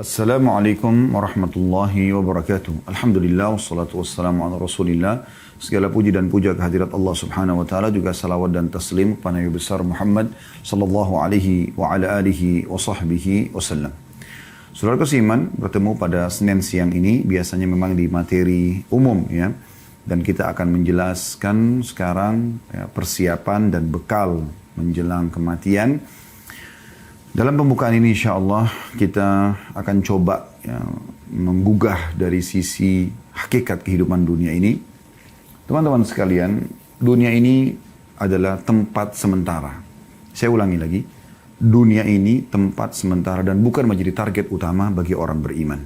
Assalamualaikum warahmatullahi wabarakatuh. Alhamdulillah wassalatu wassalamu ala Rasulillah. Segala puji dan puja kehadirat Allah Subhanahu wa taala, juga salawat dan taslim kepada Nabi besar Muhammad sallallahu alaihi wa ala alihi wa sahbihi wasallam. Saudara seiman, bertemu pada Senin siang ini biasanya memang di materi umum ya. Dan kita akan menjelaskan sekarang ya, persiapan dan bekal menjelang kematian. Dalam pembukaan ini insya Allah kita akan coba ya, menggugah dari sisi hakikat kehidupan dunia ini. Teman-teman sekalian, dunia ini adalah tempat sementara. Saya ulangi lagi, dunia ini tempat sementara dan bukan menjadi target utama bagi orang beriman.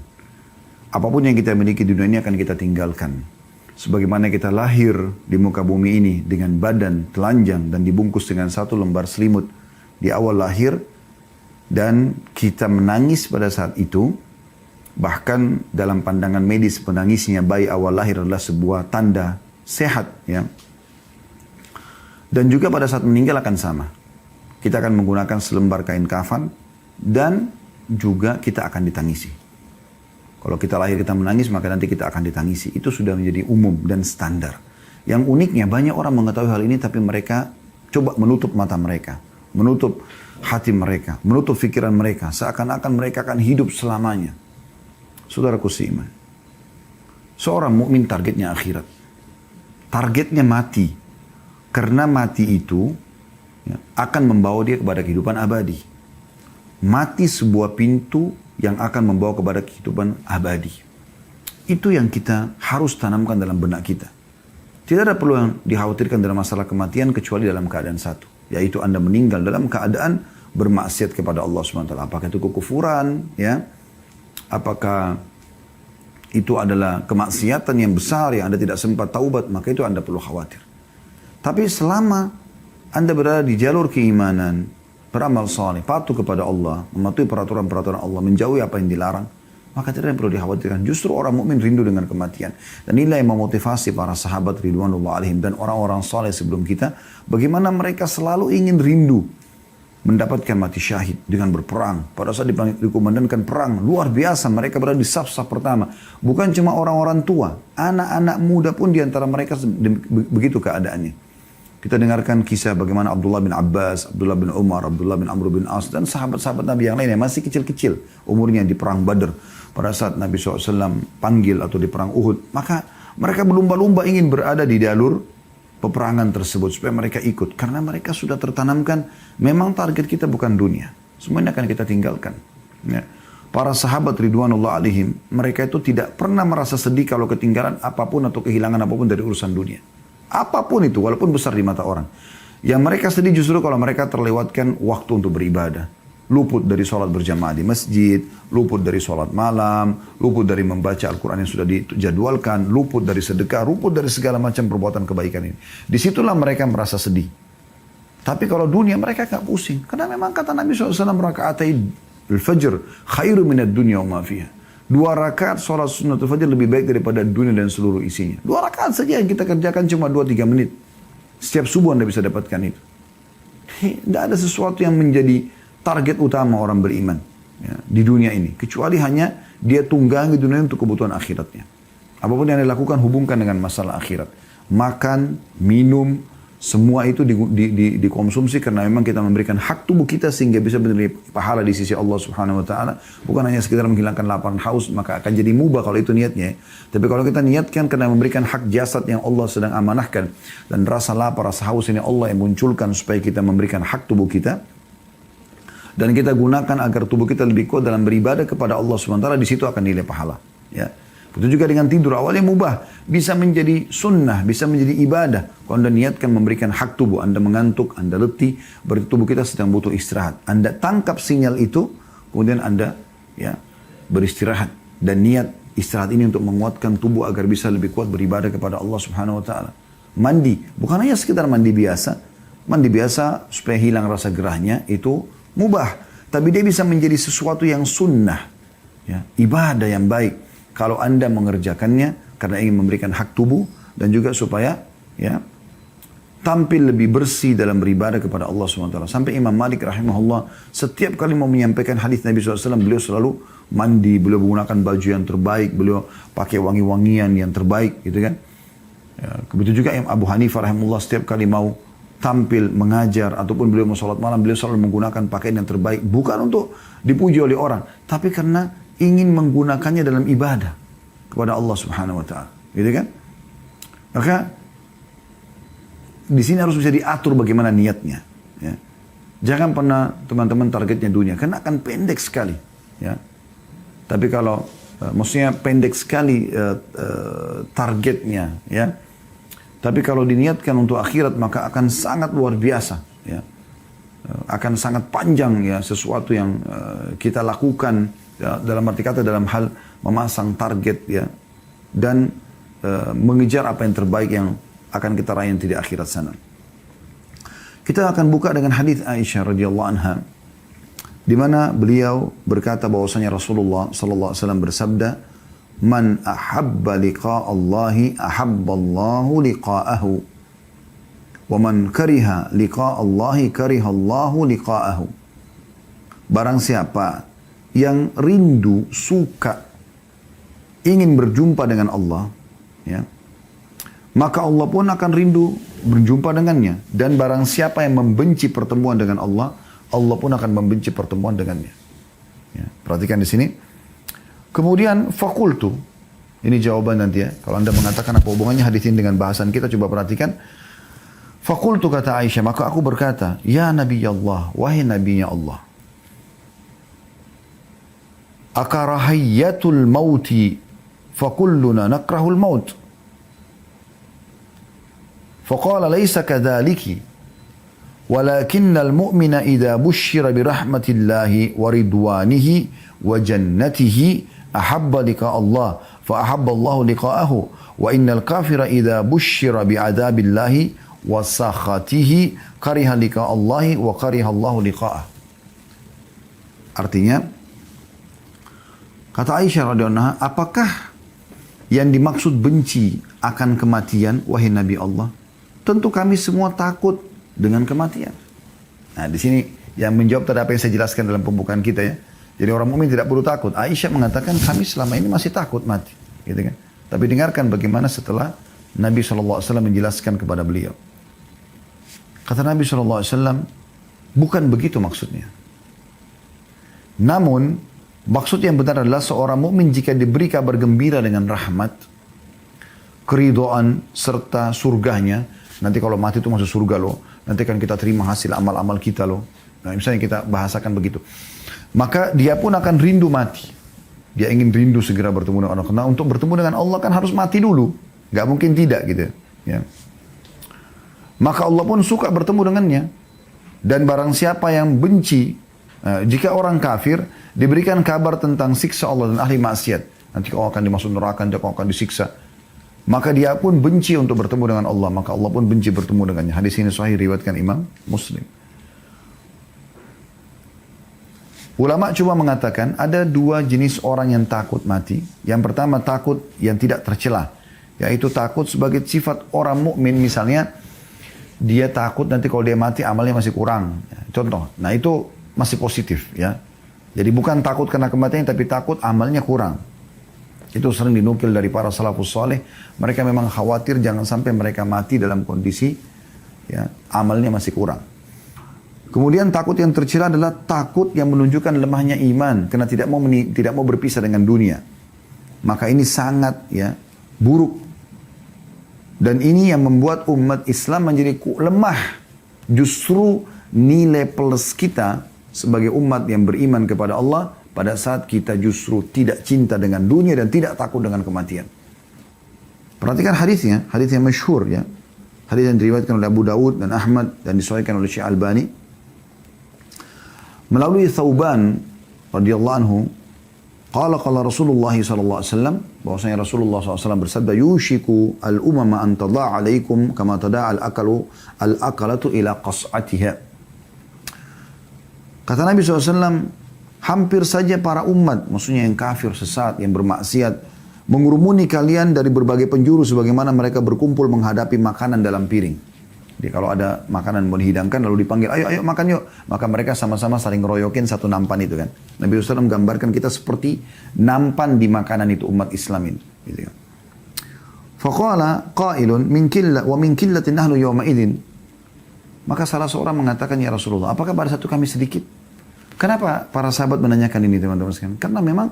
Apapun yang kita miliki di dunia ini akan kita tinggalkan. Sebagaimana kita lahir di muka bumi ini dengan badan telanjang dan dibungkus dengan satu lembar selimut di awal lahir, dan kita menangis pada saat itu, bahkan dalam pandangan medis penangisnya bayi awal lahir adalah sebuah tanda sehat ya. Dan juga pada saat meninggal akan sama. Kita akan menggunakan selembar kain kafan dan juga kita akan ditangisi. Kalau kita lahir kita menangis, maka nanti kita akan ditangisi. Itu sudah menjadi umum dan standar. Yang uniknya banyak orang mengetahui hal ini tapi mereka coba menutup mata mereka, menutup hati mereka, menutup pikiran mereka, seakan-akan mereka akan hidup selamanya. Saudaraku seiman, seorang mukmin targetnya akhirat, targetnya mati, karena mati itu ya, akan membawa dia kepada kehidupan abadi. Mati sebuah pintu yang akan membawa kepada kehidupan abadi. Itu yang kita harus tanamkan dalam benak kita. Tidak ada perlu yang dikhawatirkan dalam masalah kematian kecuali dalam keadaan satu, yaitu Anda meninggal dalam keadaan bermaksiat kepada Allah SWT. Apakah itu kekufuran, ya? Apakah itu adalah kemaksiatan yang besar yang Anda tidak sempat taubat, maka itu Anda perlu khawatir. Tapi selama Anda berada di jalur keimanan, beramal saleh, patuh kepada Allah, mematuhi peraturan-peraturan Allah, menjauhi apa yang dilarang, maka tidak ada yang perlu dikhawatirkan. Justru orang mukmin rindu dengan kematian. Dan inilah yang memotivasi para sahabat ridwanullah alaihim dan orang-orang saleh sebelum kita, bagaimana mereka selalu ingin rindu mendapatkan mati syahid dengan berperang. Pada saat dikumandangkan perang, luar biasa mereka berada di saf-saf pertama. Bukan cuma orang-orang tua, anak-anak muda pun diantara mereka begitu keadaannya. Kita dengarkan kisah bagaimana Abdullah bin Abbas, Abdullah bin Umar, Abdullah bin Amr bin As, dan sahabat-sahabat Nabi yang lain yang masih kecil-kecil umurnya di perang Badr. Pada saat Nabi SAW panggil atau di perang Uhud, maka mereka berlumba-lumba ingin berada di jalur peperangan tersebut supaya mereka ikut. Karena mereka sudah tertanamkan, memang target kita bukan dunia. Semuanya akan kita tinggalkan. Ya. Para sahabat ridwanullah alaihim, mereka itu tidak pernah merasa sedih kalau ketinggalan apapun atau kehilangan apapun dari urusan dunia. Apapun itu, walaupun besar di mata orang. Yang mereka sedih justru kalau mereka terlewatkan waktu untuk beribadah. Luput dari sholat berjamaah di masjid, luput dari sholat malam, luput dari membaca Al-Quran yang sudah dijadwalkan, luput dari sedekah, luput dari segala macam perbuatan kebaikan ini. Disitulah mereka merasa sedih. Tapi kalau dunia mereka gak pusing. Karena memang kata Nabi SAW, raka'atai al-fajr khairu minad dunya wa ma fiha. 2 rakaat sholat sunnatul fajr lebih baik daripada dunia dan seluruh isinya. 2 rakaat saja yang kita kerjakan cuma 2-3 menit. Setiap subuh Anda bisa dapatkan itu. Tidak ada sesuatu yang menjadi target utama orang beriman ya, di dunia ini. Kecuali hanya dia tunggangi dunia untuk kebutuhan akhiratnya. Apapun yang dilakukan hubungkan dengan masalah akhirat. Makan, minum, semua itu dikonsumsi karena memang kita memberikan hak tubuh kita sehingga bisa menerima pahala di sisi Allah Subhanahu wa taala, bukan hanya sekedar menghilangkan lapar dan haus, maka akan jadi mubah kalau itu niatnya. Tapi kalau kita niatkan karena memberikan hak jasad yang Allah sedang amanahkan dan rasa lapar, rasa haus ini Allah yang munculkan supaya kita memberikan hak tubuh kita dan kita gunakan agar tubuh kita lebih kuat dalam beribadah kepada Allah Subhanahu wa taala, di situ akan nilai pahala, ya. Itu juga dengan tidur, awalnya mubah, bisa menjadi sunnah, bisa menjadi ibadah. Kalau Anda niatkan memberikan hak tubuh, Anda mengantuk, Anda letih, berarti tubuh kita sedang butuh istirahat. Anda tangkap sinyal itu, kemudian Anda ya beristirahat. Dan niat istirahat ini untuk menguatkan tubuh agar bisa lebih kuat beribadah kepada Allah Subhanahu wa taala. Mandi, bukan hanya sekedar mandi biasa supaya hilang rasa gerahnya, itu mubah. Tapi dia bisa menjadi sesuatu yang sunnah, ya, ibadah yang baik. Kalau Anda mengerjakannya karena ingin memberikan hak tubuh dan juga supaya ya tampil lebih bersih dalam beribadah kepada Allah SWT. Sampai Imam Malik rahimahullah setiap kali mau menyampaikan hadis Nabi SAW, beliau selalu mandi, beliau menggunakan baju yang terbaik, beliau pakai wangi-wangian yang terbaik gitu kan. Ya, begitu juga Imam Abu Hanifah rahimahullah setiap kali mau tampil mengajar ataupun beliau mau sholat malam, beliau selalu menggunakan pakaian yang terbaik, bukan untuk dipuji oleh orang, tapi karena ingin menggunakannya dalam ibadah kepada Allah Subhanahu wa taala. Gitu kan? Maka di sini harus bisa diatur bagaimana niatnya. Ya. Jangan pernah teman-teman targetnya dunia, karena akan pendek sekali. Ya. Tapi kalau maksudnya pendek sekali targetnya, ya. Tapi kalau diniatkan untuk akhirat maka akan sangat luar biasa. Ya. Akan sangat panjang ya sesuatu yang kita lakukan ya, dalam arti kata dalam hal memasang target ya dan mengejar apa yang terbaik yang akan kita raih nanti di akhirat sana. Kita akan buka dengan hadis Aisyah radhiyallahu anha di mana beliau berkata bahwasanya Rasulullah sallallahu alaihi wasallam bersabda, "Man ahabba liqa Allahi ahabba Allahu liqa'ahu. Wa man kariha liqa Allahi kariha Allahu liqa'ahu." Barang siapa yang rindu, suka, ingin berjumpa dengan Allah, ya, maka Allah pun akan rindu berjumpa dengannya. Dan barang siapa yang membenci pertemuan dengan Allah, Allah pun akan membenci pertemuan dengannya. Ya, perhatikan di sini. Kemudian fakultu, ini jawaban nanti ya. Kalau anda mengatakan apa hubungannya hadis ini dengan bahasan kita, coba perhatikan. Fakultu kata Aisyah, maka aku berkata, ya Nabi Allah, wahai Nabinya Allah. Akarahayatul mauti, fakulluna nakrahul maut. فقال ليس كذلك ولكن المؤمن إذا بشر برحمة الله ورضوانه وجنته أحب لقاء الله فأحب الله لقاءه وإن الكافر إذا بشر بعذاب الله وسخطه كره لقاء الله وكره الله لقاءه. Artinya kata Aisyah radhiyallahu anha, apakah yang dimaksud benci akan kematian wahai Nabi Allah? Tentu kami semua takut dengan kematian. Nah, di sini yang menjawab terhadap apa yang saya jelaskan dalam pembukaan kita ya. Jadi orang mukmin tidak perlu takut. Aisyah mengatakan kami selama ini masih takut mati, gitu kan. Tapi dengarkan bagaimana setelah Nabi SAW menjelaskan kepada beliau. Kata Nabi SAW, bukan begitu maksudnya. Namun maksud yang benar adalah seorang mukmin jika diberi kabar gembira dengan rahmat, keridhaan serta surganya. Nanti kalau mati itu masuk surga loh. Nanti kan kita terima hasil amal-amal kita loh. Nah, misalnya kita bahasakan begitu. Maka dia pun akan rindu mati. Dia ingin rindu segera bertemu dengan Allah. Karena untuk bertemu dengan Allah kan harus mati dulu. Gak mungkin tidak gitu. Ya. Maka Allah pun suka bertemu dengannya. Dan barang siapa yang benci, jika orang kafir diberikan kabar tentang siksa Allah dan ahli maksiat. Nanti kau akan dimasuk neraka, nanti kau akan disiksa. Maka dia pun benci untuk bertemu dengan Allah. Maka Allah pun benci bertemu dengannya. Hadis ini sahih riwayatkan Imam Muslim. Ulama cuma mengatakan ada dua jenis orang yang takut mati. Yang pertama takut yang tidak tercela. Yaitu takut sebagai sifat orang mukmin. Misalnya dia takut nanti kalau dia mati amalnya masih kurang. Contoh. Nah itu masih positif ya. Jadi bukan takut karena kematian tapi takut amalnya kurang. Itu sering dinukil dari para salafus saleh. Mereka memang khawatir jangan sampai mereka mati dalam kondisi ya, amalnya masih kurang. Kemudian takut yang tercela adalah takut yang menunjukkan lemahnya iman karena tidak mau berpisah dengan dunia. Maka ini sangat ya buruk. Dan ini yang membuat umat Islam menjadi lemah. Justru nilai plus kita sebagai umat yang beriman kepada Allah pada saat kita justru tidak cinta dengan dunia dan tidak takut dengan kematian. Perhatikan hadisnya, hadis yang masyhur ya. Hadis yang diriwayatkan oleh Abu Dawud dan Ahmad dan disahihkan oleh Syekh Albani. Melalui Thauban radhiyallahu anhu, qala Rasulullah sallallahu alaihi wasallam, bahwasanya Rasulullah SAW bersabda, yushiku al-umama an tada'a alaikum kama tada'a al-akalatu ila qas'atiha. Kata Nabi SAW, hampir saja para umat, maksudnya yang kafir, sesat, yang bermaksiat, mengurumuni kalian dari berbagai penjuru sebagaimana mereka berkumpul menghadapi makanan dalam piring. Jadi kalau ada makanan mau dihidangkan lalu dipanggil, ayo ayo makan yuk. Maka mereka sama-sama saling ngeroyokin satu nampan itu kan. Nabi SAW menggambarkan kita seperti nampan di makanan itu umat Islam ini. Gitu kan. Faqala qailun min killa wa min killatin nahnu yawma idzin. Maka salah seorang mengatakan, ya Rasulullah, apakah pada satu kami sedikit? Kenapa para sahabat menanyakan ini teman-teman sekalian? Karena memang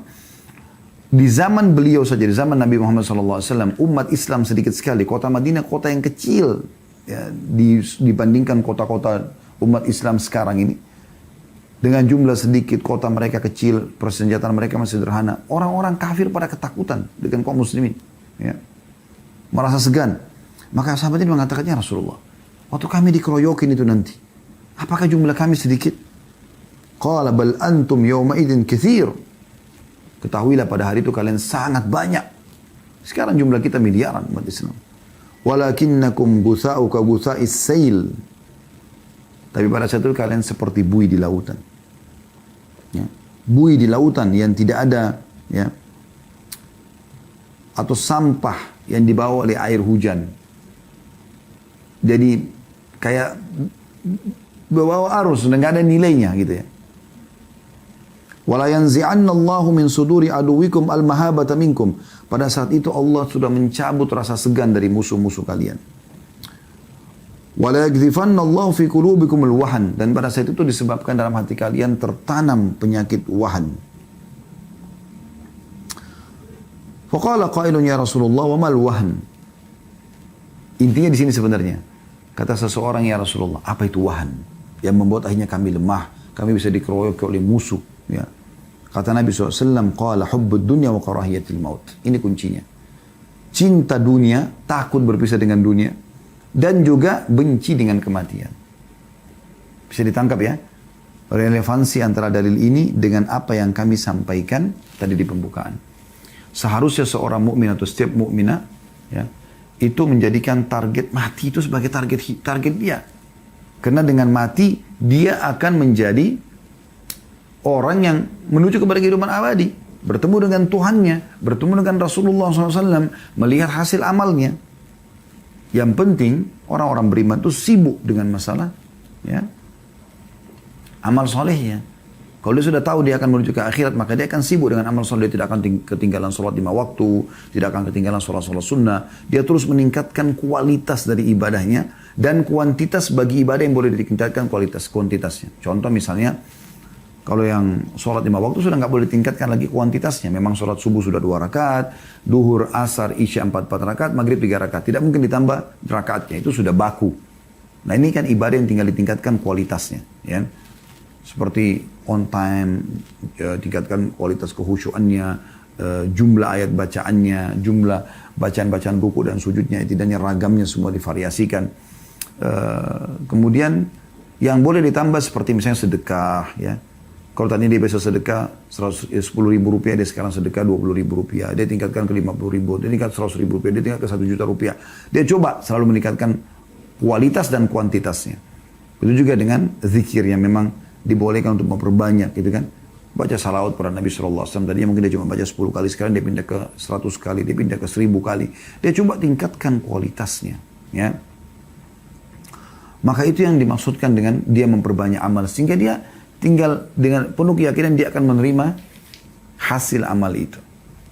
di zaman beliau saja, di zaman Nabi Muhammad SAW, umat Islam sedikit sekali. Kota Madinah kota yang kecil ya, dibandingkan kota-kota umat Islam sekarang ini. Dengan jumlah sedikit, kota mereka kecil, persenjataan mereka masih sederhana. Orang-orang kafir pada ketakutan dengan kaum muslimin. Ya. Merasa segan. Maka sahabat ini mengatakannya, Rasulullah, waktu kami dikeroyokin itu nanti, apakah jumlah kami sedikit? Qala bal antum yawma idzin katsir. Ketahuilah pada hari itu kalian sangat banyak. Sekarang jumlah kita miliaran umat Islam. Walakinnakum gutha'u ka gutha'is sail. Tapi pada saat itu kalian seperti buih di lautan. Ya. Buih di lautan yang tidak ada ya, atau sampah yang dibawa oleh air hujan. Jadi kayak bawa arus dan nggak ada nilainya gitu ya. Wala yanzi'anna Allahu min suduri aduwikum al-mahabata minkum. Pada saat itu Allah sudah mencabut rasa segan dari musuh-musuh kalian. Wala yaghzifanna Allahu fi qulubikum al-wahan. Dan pada saat itu disebabkan dalam hati kalian tertanam penyakit wahan. Faqala qailun ya Rasulullah wa mal wahan. Intinya di sini sebenarnya kata seseorang, ya Rasulullah, apa itu wahan? Yang membuat akhirnya kami lemah, kami bisa dikeroyok oleh musuh. Ya. Kata Nabi SAW, qala hubbud dunya wa karahiyatil maut. Ini kuncinya. Cinta dunia, takut berpisah dengan dunia, dan juga benci dengan kematian. Bisa ditangkap ya? Relevansi antara dalil ini dengan apa yang kami sampaikan tadi di pembukaan. Seharusnya seorang mukmin atau setiap mukminah ya, itu menjadikan target mati itu sebagai target dia. Karena dengan mati, dia akan menjadi orang yang menuju kepada kehidupan abadi. Bertemu dengan Tuhannya, bertemu dengan Rasulullah SAW, melihat hasil amalnya. Yang penting, orang-orang beriman itu sibuk dengan masalah ya, amal solehnya. Kalau dia sudah tahu dia akan menuju ke akhirat, maka dia akan sibuk dengan amal soleh. Dia tidak akan ketinggalan sholat 5 waktu, tidak akan ketinggalan sholat-sholat sunnah. Dia terus meningkatkan kualitas dari ibadahnya, dan kuantitas bagi ibadah yang boleh ditingkatkan kuantitasnya. Contoh misalnya, kalau yang sholat 5 waktu sudah nggak boleh ditingkatkan lagi kuantitasnya. Memang sholat subuh sudah 2 rakaat, duhur, asar, isya 4 rakaat, maghrib 3 rakaat. Tidak mungkin ditambah rakaatnya, itu sudah baku. Nah ini kan ibadah yang tinggal ditingkatkan kualitasnya. Ya. Seperti on time, tingkatkan kualitas kehusyuannya, jumlah ayat bacaannya, jumlah bacaan-bacaan buku dan sujudnya, tidaknya ragamnya semua divariasikan. Kemudian yang boleh ditambah seperti misalnya sedekah ya. Kalau tadi dia biasa sedekah 10.000 rupiah, dia sekarang sedekah 20.000 rupiah. Dia tingkatkan ke 50.000, dia tingkat 100.000 rupiah, dia tingkat ke 1 juta rupiah. Dia coba selalu meningkatkan kualitas dan kuantitasnya. Itu juga dengan zikir yang memang dibolehkan untuk memperbanyak gitu kan. Baca salawat pada Nabi SAW. Tadinya mungkin dia cuma baca 10 kali, sekarang dia pindah ke 100 kali, dia pindah ke 1000 kali. Dia coba tingkatkan kualitasnya. Ya. Maka itu yang dimaksudkan dengan dia memperbanyak amal. Sehingga dia tinggal dengan penuh keyakinan dia akan menerima hasil amal itu.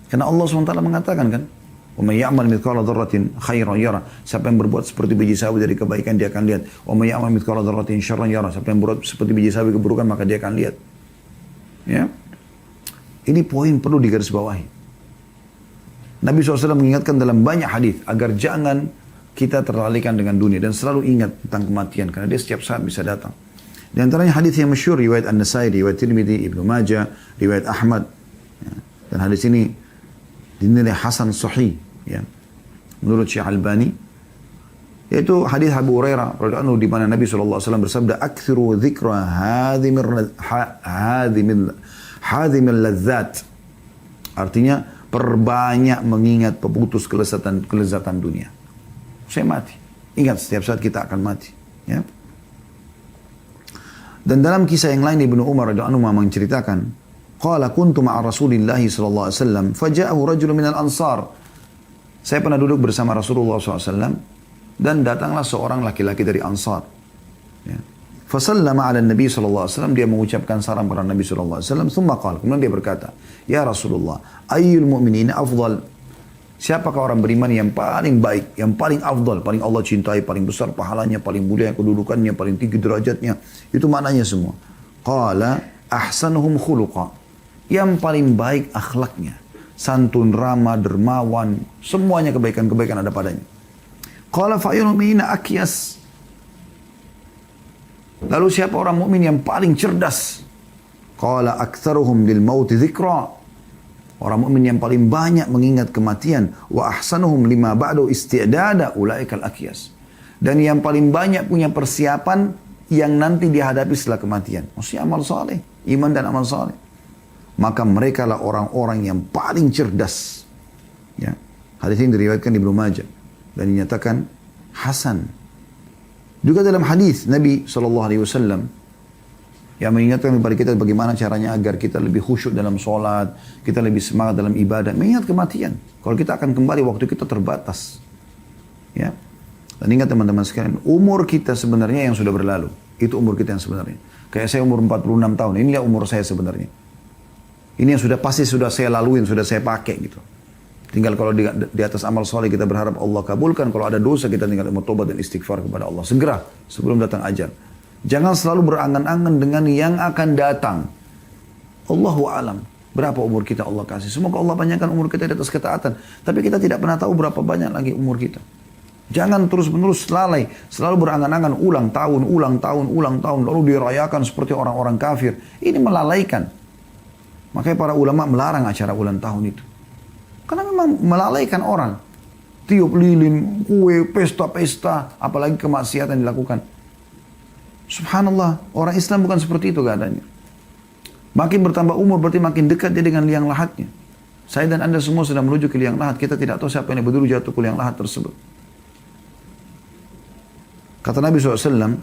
Karena Allah SWT mengatakan kan, وَمَنْ يَعْمَلْ مِثْقَالَ ذَرَّةٍ خَيْرًا يَرَهُ. Siapa yang berbuat seperti biji sawi dari kebaikan dia akan lihat. وَمَنْ يَعْمَلْ مِثْقَالَ ذَرَّةٍ شَرًّا يَرَهُ. Siapa yang berbuat seperti biji sawi keburukan maka dia akan lihat. Ya. Ini poin perlu digarisbawahi. Nabi SAW mengingatkan dalam banyak hadis agar jangan kita terlalaikan dengan dunia dan selalu ingat tentang kematian karena dia setiap saat bisa datang. Di antaranya hadis yang masyhur riwayat An-Nasai, riwayat Tirmidzi, Ibnu Majah, riwayat Ahmad. Ya. Dan hadis ini dinilai hasan sahih ya menurut Syekh Albani, yaitu hadis Abu Hurairah radhiyallahu anhu di mana Nabi SAW bersabda, "Aktsiru dzikra hadhimil ladzat." Artinya perbanyak mengingat pemutus kelezatan dunia. Saya mati. Ingat setiap saat kita akan mati, ya. Dan dalam kisah yang lain Ibnu Umar radhiyallahu anhu menceritakan, qala kuntu ma'a Rasulillah sallallahu alaihi wasallam faja'ahu rajulun minal ansar. Saya pernah duduk bersama Rasulullah SAW Dan datanglah seorang laki-laki dari Ansar. Ya. Fasallama ala Nabi SAW, dia mengucapkan salam kepada Nabi SAW. Thumma qala, kemudian dia berkata, Ya Rasulullah, ayyul mu'minina afdal. Siapakah orang beriman yang paling baik, yang paling afdal, paling Allah cintai, paling besar pahalanya, paling mulia kedudukannya, paling tinggi derajatnya. Itu maknanya semua. Qala ahsanuhum khuluqa. Yang paling baik akhlaknya. Santun, ramah, dermawan, semuanya kebaikan-kebaikan ada padanya. Qala fa'yul mu'minina akyas. Lalu siapa orang mukmin yang paling cerdas? Qala aktsaruhum lil mauti dzikra. Orang mukmin yang paling banyak mengingat kematian. Wa ahsanuhum lima ba'du isti'dada ulaikal akyas. Dan yang paling banyak punya persiapan yang nanti dihadapi setelah kematian. Maksudnya amal saleh, iman dan amal saleh. Maka mereka lah orang-orang yang paling cerdas. Ya. Hadis ini diriwayatkan di Ibnu Majah dan dinyatakan hasan. Juga dalam hadis Nabi SAW yang mengingatkan kepada kita bagaimana caranya agar kita lebih khusyuk dalam sholat, kita lebih semangat dalam ibadah, mengingat kematian. Kalau kita akan kembali, waktu kita terbatas. Ya. Dan ingat teman-teman sekalian, umur kita sebenarnya yang sudah berlalu. Itu umur kita yang sebenarnya. Kayak saya umur 46 tahun, inilah umur saya sebenarnya. Ini yang sudah pasti sudah saya laluin, sudah saya pakai gitu. Tinggal kalau di atas amal soleh kita berharap Allah kabulkan. Kalau ada dosa kita tinggal bertobat dan istighfar kepada Allah. Segera sebelum datang ajal. Jangan selalu berangan-angan dengan yang akan datang. Allahu alam. Berapa umur kita Allah kasih. Semoga Allah panjangkan umur kita di atas ketaatan. Tapi kita tidak pernah tahu berapa banyak lagi umur kita. Jangan terus-menerus lalai. Selalu berangan-angan ulang tahun. Lalu dirayakan seperti orang-orang kafir. Ini melalaikan. Makanya para ulama melarang acara ulang tahun itu. Karena memang melalaikan orang. Tiup lilin, kue, pesta-pesta. Apalagi kemaksiatan dilakukan. Subhanallah, orang Islam bukan seperti itu keadaannya. Makin bertambah umur berarti makin dekat dia dengan liang lahatnya. Saya dan Anda semua sedang menuju ke liang lahat. Kita tidak tahu siapa yang berdulu jatuh ke liang lahat tersebut. Kata Nabi SAW,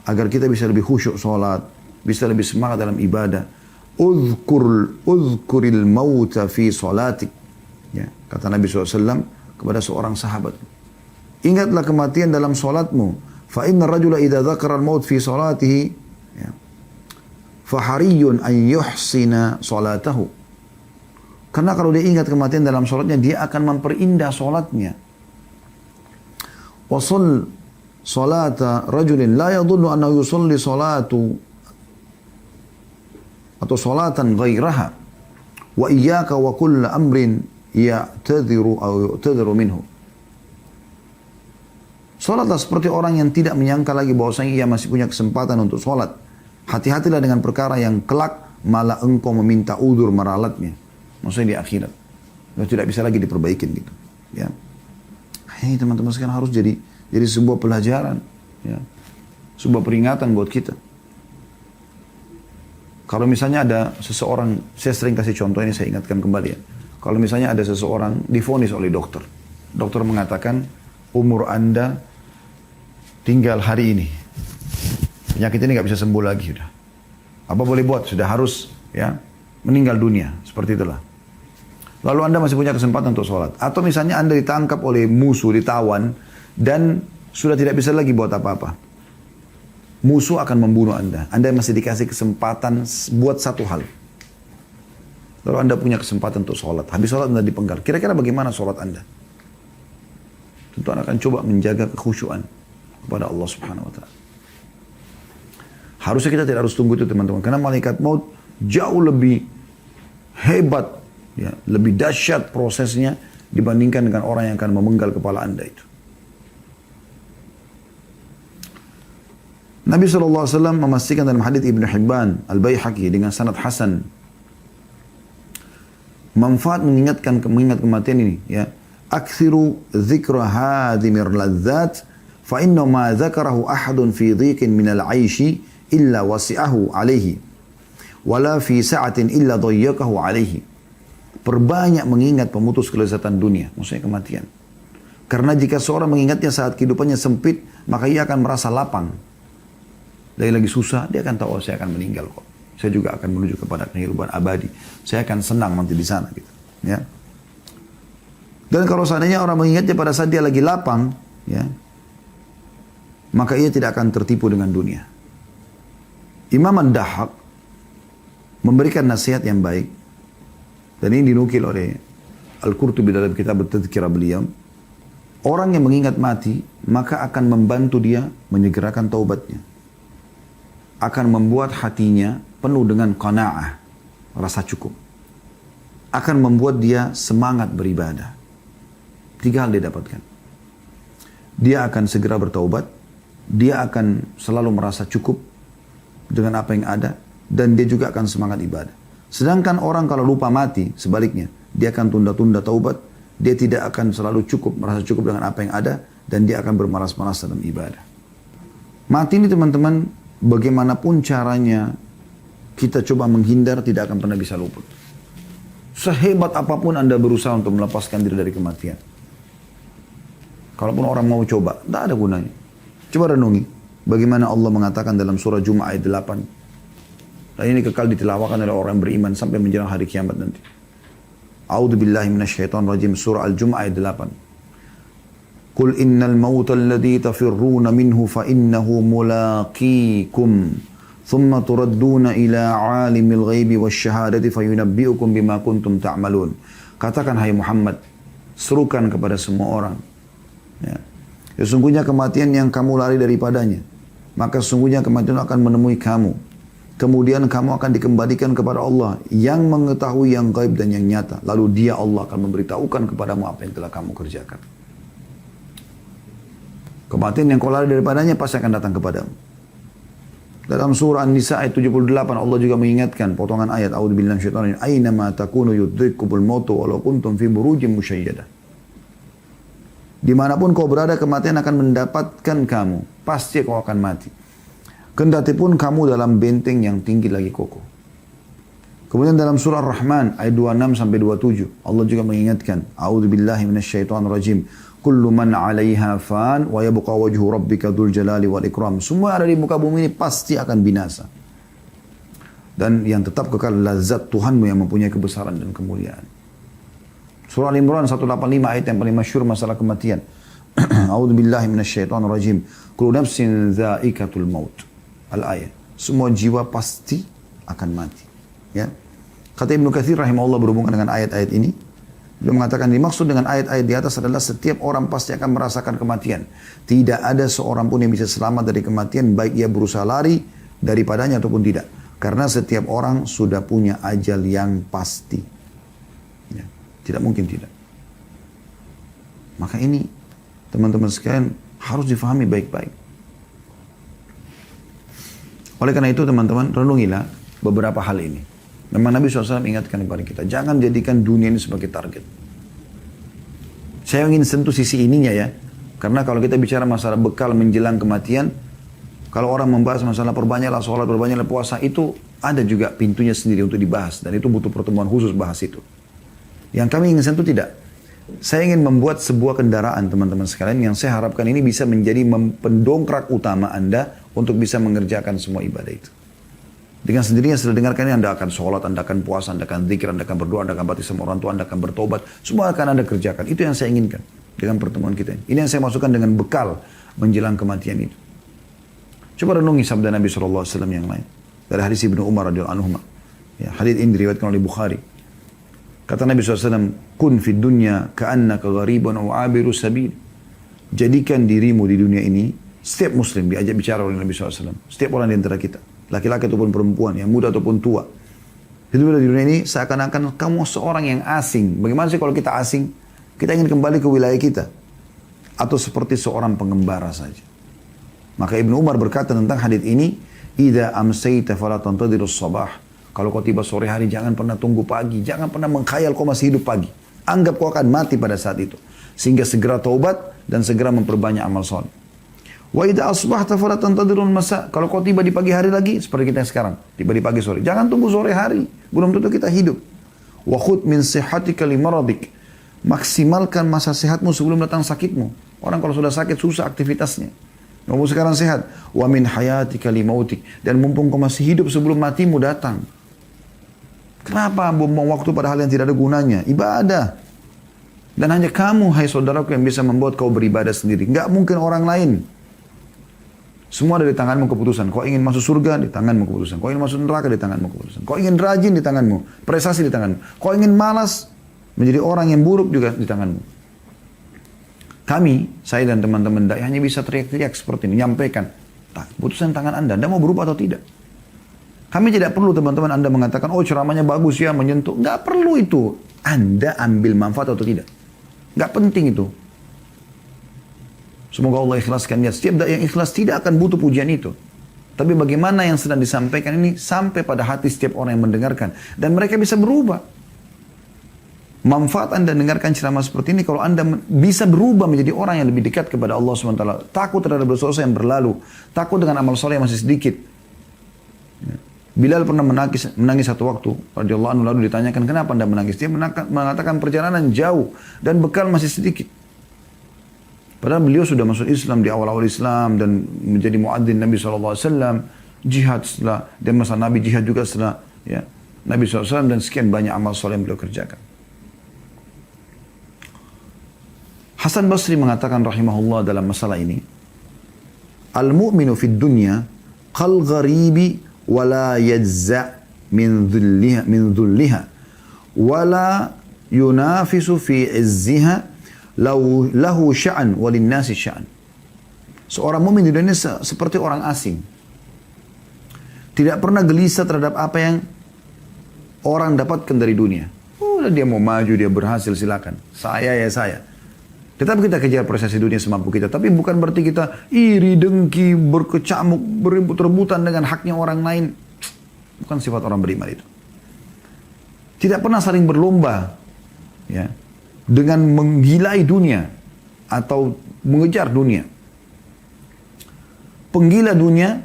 agar kita bisa lebih khusyuk sholat, bisa lebih semangat dalam ibadah. Uzkuril mauta fi sholatik. Ya, kata Nabi SAW kepada seorang sahabat. Ingatlah kematian dalam sholatmu. فإن الرجل إذا ذكر الموت في صلاته فحري أن يحسن صلاته. Karena kalau dia ingat kematian dalam sholatnya, dia akan memperindah sholatnya. وصل صلاة رجل لا يظن أنه يصلي صلاة atau salatan غيرها وإياك وكل أمر يعتذر أو يعتذر منه. Sholatlah seperti orang yang tidak menyangka lagi bahwasanya ia masih punya kesempatan untuk sholat. Hati-hatilah dengan perkara yang kelak malah engkau meminta udzur meralatnya. Maksudnya di akhirat. Dan tidak bisa lagi diperbaikin gitu. Ya. Ini teman-teman sekarang harus jadi sebuah pelajaran. Ya. Sebuah peringatan buat kita. Kalau misalnya ada seseorang, saya sering kasih contoh ini, saya ingatkan kembali ya. Kalau misalnya ada seseorang divonis oleh dokter. Dokter mengatakan umur Anda tinggal hari ini. Penyakit ini nggak bisa sembuh lagi sudah. Apa boleh buat? Sudah harus ya meninggal dunia. Seperti itulah. Lalu Anda masih punya kesempatan untuk sholat. Atau misalnya Anda ditangkap oleh musuh, ditawan, dan sudah tidak bisa lagi buat apa-apa. Musuh akan membunuh Anda. Anda masih dikasih kesempatan buat satu hal. Lalu Anda punya kesempatan untuk sholat. Habis sholat Anda dipenggal. Kira-kira bagaimana sholat Anda? Tentu Anda akan coba menjaga kekhusyuan kepada Allah Subhanahu wa ta'ala. Harusnya kita tidak harus tunggu itu teman-teman. Karena malaikat maut jauh lebih hebat, ya, lebih dahsyat prosesnya dibandingkan dengan orang yang akan memenggal kepala Anda itu. Nabi SAW memastikan dalam hadits Ibn Hibban, Al-Baihaqi dengan sanad hasan. Manfaat mengingat kematian ini, ya. Aktsiru dzikra hadimir ladzat fa inna ma dzakarahu ahadun fi dhiqin min al-'aishi illa wasi'ahu 'alaihi wala fi sa'atin illa dhayyaqahu 'alaihi. Perbanyak mengingat pemutus kelezatan dunia, maksudnya kematian. Karena jika seorang mengingatnya saat kehidupannya sempit, maka ia akan merasa lapang. Dia lagi susah, dia akan tahu, oh, saya akan meninggal kok. Saya juga akan menuju kepada kehidupan abadi. Saya akan senang nanti di sana gitu. Ya. Dan kalau seandainya orang mengingatnya pada saat dia lagi lapang, ya, maka ia tidak akan tertipu dengan dunia. Imam Ad-Dahhak memberikan nasihat yang baik, dan ini dinukil oleh Al-Qurtubi dalam kitab At-Tadhkirah beliau. Orang yang mengingat mati, maka akan membantu dia menyegerakan taubatnya. Akan membuat hatinya penuh dengan qanaah, rasa cukup. Akan membuat dia semangat beribadah. 3 hal dia dapatkan. Dia akan segera bertaubat, dia akan selalu merasa cukup dengan apa yang ada, dan dia juga akan semangat ibadah. Sedangkan orang kalau lupa mati, sebaliknya, dia akan tunda-tunda taubat, dia tidak akan selalu cukup, merasa cukup dengan apa yang ada, dan dia akan bermalas-malas dalam ibadah. Mati ini teman-teman, bagaimanapun caranya kita coba menghindar, tidak akan pernah bisa luput. Sehebat apapun Anda berusaha untuk melepaskan diri dari kematian. Kalaupun orang mau coba, tidak ada gunanya. Coba renungi, bagaimana Allah mengatakan dalam surah Jum'ah ayat 8. Dan ini kekal ditilawakan oleh orang yang beriman sampai menjelang hari kiamat nanti. A'udzu billahi minasyaitonir rajim, surah Al-Jum'ah ayat 8. Qul innal mauta alladhi tafirruna minhu fa innahu mulaqikum thumma turadduna ila 'alimil ghaibi wasyahadati fayunabbi'ukum bima kuntum ta'malun. Katakan hai Muhammad, serukan kepada semua orang, ya, sesungguhnya kematian yang kamu lari daripadanya, maka sesungguhnya kematian akan menemui kamu. Kemudian kamu akan dikembalikan kepada Allah yang mengetahui yang gaib dan yang nyata. Lalu dia Allah akan memberitahukan kepadamu apa yang telah kamu kerjakan. Kematian yang kau lari daripadanya pasti akan datang kepadamu. Dalam surah An-Nisa ayat 78 Allah juga mengingatkan potongan ayat A'udzubillahi minasyaitonir rajim. Aina ma takunu yudrikkumul mautu walau kuntum fi burujin musyayyadah. Dimanapun kau berada, kematian akan mendapatkan kamu. Pasti kau akan mati. Kendati pun kamu dalam benteng yang tinggi lagi kokoh. Kemudian dalam surah Ar-Rahman ayat 26 sampai 27 Allah juga mengingatkan, A'udzubillahi minasyaitonir rajim. Kullu man 'alaiha fan wa yabqa wajhu rabbika dzul jalali wal ikram. Semua ada di muka bumi ini pasti akan binasa. Dan yang tetap kekal lazat Tuhanmu yang mempunyai kebesaran dan kemuliaan. Surah Al-Imran 185 ayat yang paling masyhur masalah kematian. A'udzubillahi minasyaitonir rajim. Kullu nafsin dha'iqatul maut. Al-ayat. Semua jiwa pasti akan mati. Ya. Kata Ibnu Katsir rahimahullah berhubungan dengan ayat-ayat ini. Beliau mengatakan dimaksud dengan ayat-ayat di atas adalah setiap orang pasti akan merasakan kematian. Tidak ada seorang pun yang bisa selamat dari kematian, baik ia berusaha lari daripadanya ataupun tidak. Karena setiap orang sudah punya ajal yang pasti. Ya. Tidak mungkin tidak. Maka ini teman-teman sekalian harus difahami baik-baik. Oleh karena itu teman-teman, renungilah beberapa hal ini. Memang Nabi SAW ingatkan kepada kita, jangan jadikan dunia ini sebagai target. Saya ingin sentuh sisi ininya ya. Karena kalau kita bicara masalah bekal menjelang kematian, kalau orang membahas masalah perbanyaklah sholat, perbanyaklah puasa, itu ada juga pintunya sendiri untuk dibahas. Dan itu butuh pertemuan khusus bahas itu. Yang kami ingin sentuh tidak. Saya ingin membuat sebuah kendaraan teman-teman sekalian yang saya harapkan ini bisa menjadi pendongkrak utama Anda untuk bisa mengerjakan semua ibadah itu. Dengan sendirinya setelah dengarkan ini Anda akan sholat, Anda akan puasa, Anda akan zikir, Anda akan berdoa, Anda akan bakti sama orang tua, Anda akan bertobat. Semua akan Anda kerjakan. Itu yang saya inginkan dengan pertemuan kita ini. Ini yang saya masukkan dengan bekal menjelang kematian itu. Coba renungi sabda Nabi SAW yang lain. Dari hadis Ibnu Umar radhiyallahu anhu. Ya, hadis ini diriwayatkan oleh Bukhari. Kata Nabi SAW, kun fid dunya ka'annaka gharibun aw abiru sabil. Jadikan dirimu di dunia ini, setiap muslim diajak bicara oleh Nabi SAW. Setiap orang di antara kita, laki-laki ataupun perempuan, yang muda ataupun tua. Hidup di dunia ini seakan-akan kamu seorang yang asing. Bagaimana sih kalau kita asing? Kita ingin kembali ke wilayah kita. Atau seperti seorang pengembara saja. Maka Ibnu Umar berkata tentang hadis ini, idza amsayta fala tantadirus sabah. Kalau kau tiba sore hari, jangan pernah tunggu pagi. Jangan pernah mengkhayal kau masih hidup pagi. Anggap kau akan mati pada saat itu. Sehingga segera taubat dan segera memperbanyak amal soleh. Wa idza asbahta fala tantadirul masa. Kalau kau tiba di pagi hari lagi, seperti kita sekarang. Tiba di pagi sore. Jangan tunggu sore hari. Belum tentu kita hidup. Wa khudh min sihhatika limaradik. Maksimalkan masa sehatmu sebelum datang sakitmu. Orang kalau sudah sakit, susah aktivitasnya. Kamu sekarang sehat. Wa min hayatika limautik. Dan mumpung kau masih hidup sebelum matimu datang. Kenapa buang waktu pada hal yang tidak ada gunanya? Ibadah. Dan hanya kamu, hai saudaraku, yang bisa membuat kau beribadah sendiri. Enggak mungkin orang lain. Semua ada di tanganmu keputusan. Kau ingin masuk surga, di tanganmu keputusan. Kau ingin masuk neraka, di tanganmu keputusan. Kau ingin rajin, di tanganmu. Prestasi di tanganmu. Kau ingin malas, menjadi orang yang buruk juga di tanganmu. Kami, saya dan teman-teman dai hanya bisa teriak-teriak seperti ini, menyampaikan, keputusan tangan Anda mau berubah atau tidak? Kami tidak perlu teman-teman Anda mengatakan, oh ceramahnya bagus ya, menyentuh. Nggak perlu itu. Anda ambil manfaat atau tidak. Nggak penting itu. Semoga Allah ikhlaskan niat. Setiap dai yang ikhlas tidak akan butuh pujian itu. Tapi bagaimana yang sedang disampaikan ini sampai pada hati setiap orang yang mendengarkan. Dan mereka bisa berubah. Manfaat Anda dengarkan ceramah seperti ini kalau Anda bisa berubah menjadi orang yang lebih dekat kepada Allah SWT. Takut terhadap dosa yang berlalu. Takut dengan amal soleh yang masih sedikit. Bilal pernah menangis satu waktu. Radhiyallahu anhu, lalu ditanyakan kenapa Anda menangis. Dia mengatakan perjalanan jauh dan bekal masih sedikit. Padahal beliau sudah masuk Islam di awal-awal Islam dan menjadi muadzin Nabi SAW, jihad setelah, dan masa Nabi jihad juga setelah ya, Nabi SAW, dan sekian banyak amal soleh yang beliau kerjakan. Hasan Basri mengatakan rahimahullah dalam masalah ini, al-mu'minu fid dunya qal gharibi wa la yajza' min dhulliha wa la yunafisu fi izziha lahu sya'an walinnasi sya'an. Seorang mukmin di dunia seperti orang asing. Tidak pernah gelisah terhadap apa yang orang dapatkan dari dunia. Oh, dia mau maju, dia berhasil, silakan. Saya ya saya. Tetap kita kejar prestasi dunia semampu kita. Tapi bukan berarti kita iri, dengki, berkecamuk, berebut-rebutan dengan haknya orang lain. Bukan sifat orang beriman itu. Tidak pernah saling berlomba. Ya. Dengan menggilai dunia atau mengejar dunia. Penggila dunia,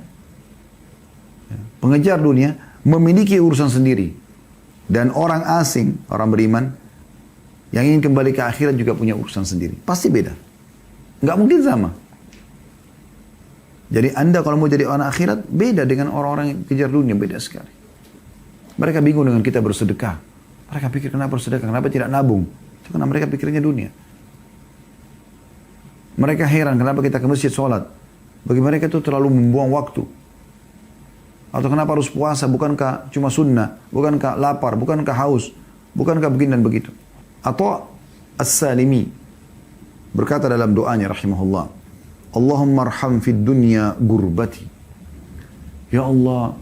pengejar dunia, memiliki urusan sendiri. Dan orang asing, orang beriman, yang ingin kembali ke akhirat juga punya urusan sendiri. Pasti beda. Nggak mungkin sama. Jadi Anda kalau mau jadi orang akhirat, beda dengan orang-orang yang kejar dunia, beda sekali. Mereka bingung dengan kita bersedekah. Mereka pikir kenapa bersedekah, kenapa tidak nabung. Itu karena mereka pikirnya dunia. Mereka heran kenapa kita ke masjid sholat. Bagi mereka itu terlalu membuang waktu. Atau kenapa harus puasa, bukankah cuma sunnah, bukankah lapar, bukankah haus, bukankah begini dan begitu. Atau As-Salimi berkata dalam doanya rahimahullah, Allahumma arham fid dunya gurbati. Ya Allah,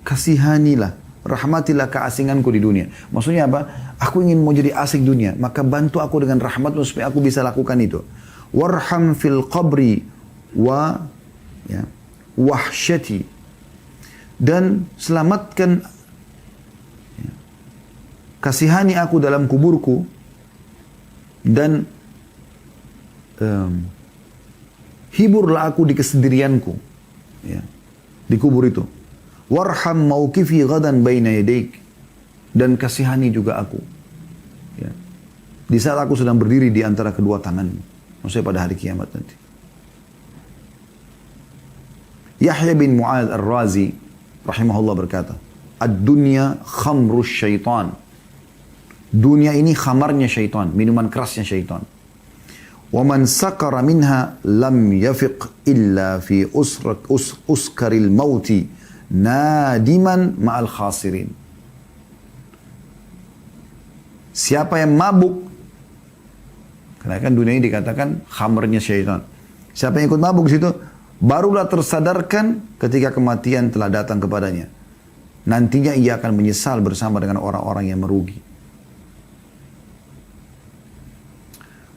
kasihanilah, rahmatilah keasinganku di dunia. Maksudnya apa? Aku ingin mau jadi asing dunia, maka bantu aku dengan rahmatmu supaya aku bisa lakukan itu. Warham fil qabri wa ya, wahsyati. Dan selamatkan, ya, kasihani aku dalam kuburku dan hiburlah aku di kesendirianku, ya, di kubur itu. Warham mauqifi ghadan baina yadaik, dan kasihani juga aku, ya, di saat aku sedang berdiri di antara kedua tanganmu, maksudnya pada hari kiamat nanti. Yahya bin Mu'adz Ar-Razi rahimahullah berkata, ad-dunya khamrus syaitan. Dunia ini khamarnya syaitan, minuman kerasnya syaitan. Wa man sakara minha lam yafiq illa fi uskaril mauti nadiman ma'al khasirin. Siapa yang mabuk, karena kan dunia ini dikatakan khamarnya syaitan. Siapa yang ikut mabuk situ, barulah tersadarkan ketika kematian telah datang kepadanya. Nantinya ia akan menyesal bersama dengan orang-orang yang merugi.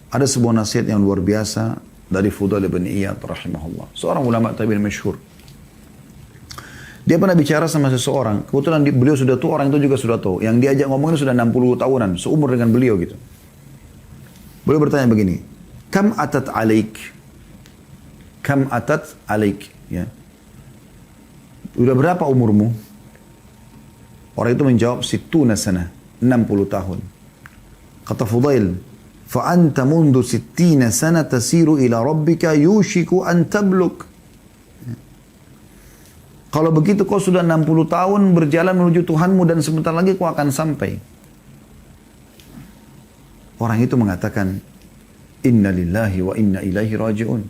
Ada sebuah nasihat yang luar biasa dari Fudail bin Iyad rahimahullah, seorang ulama tabi'in masyhur. Dia pernah bicara sama seseorang, kebetulan beliau sudah tua, orang itu juga sudah tua. Yang diajak ngomongnya sudah 60 tahunan, seumur dengan beliau gitu. Beliau bertanya begini, Kam atat alaik? Kam atat alaik? Ya. Udah berapa umurmu? Orang itu menjawab, Sittuna sana, 60 tahun. Kata Fudail, فَأَنْتَ مُنْدُ 60 سَنَةَ تَسِيرُ إِلَى رَبِّكَ يُوشِكُ أَنْ تَبْلُكَ. Kalau begitu kau sudah 60 tahun berjalan menuju Tuhanmu dan sebentar lagi kau akan sampai. Orang itu mengatakan, Inna lillahi wa inna ilaihi raji'un.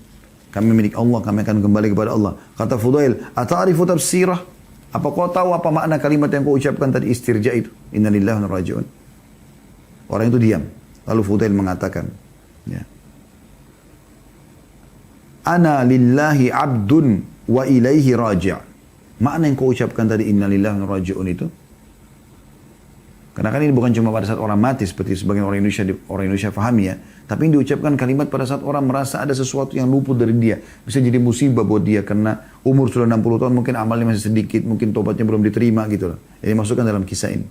Kami milik Allah, kami akan kembali kepada Allah. Kata Fudail, ata'arifu tafsirah? Apa kau tahu apa makna kalimat yang kau ucapkan tadi, istirja itu? Inna lillahi wa inna ilaihi raji'un. Orang itu diam. Lalu Fudail mengatakan, ya, ana lillahi abdun wa ilaihi raji'. Makna yang kau ucapkan tadi, inna lillahi wa inna ilaihi raji'un itu, karena kan ini bukan cuma pada saat orang mati seperti sebagian orang Indonesia pahami ya, tapi ini diucapkan kalimat pada saat orang merasa ada sesuatu yang luput dari dia, bisa jadi musibah buat dia karena umur sudah 60 tahun, mungkin amalnya masih sedikit, mungkin tobatnya belum diterima gitu loh. Jadi masukkan dalam kisah ini.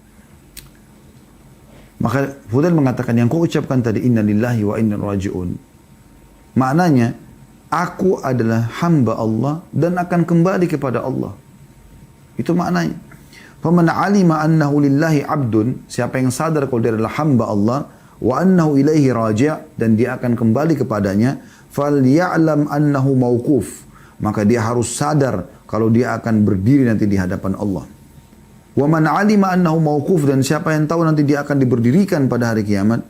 Maka Fudail mengatakan yang kau ucapkan tadi, inna lillahi wa inna ilaihi raji'un, maknanya aku adalah hamba Allah dan akan kembali kepada Allah. Itu maknanya. Faman alima annahu lillahi abdun, siapa yang sadar kalau dia adalah hamba Allah, wa annahu ilaihi raji', dan dia akan kembali kepadanya, falya'lam annahu mauquf, maka dia harus sadar kalau dia akan berdiri nanti di hadapan Allah. Wa man alima annahu mauquf, dan siapa yang tahu nanti dia akan diberdirikan pada hari kiamat,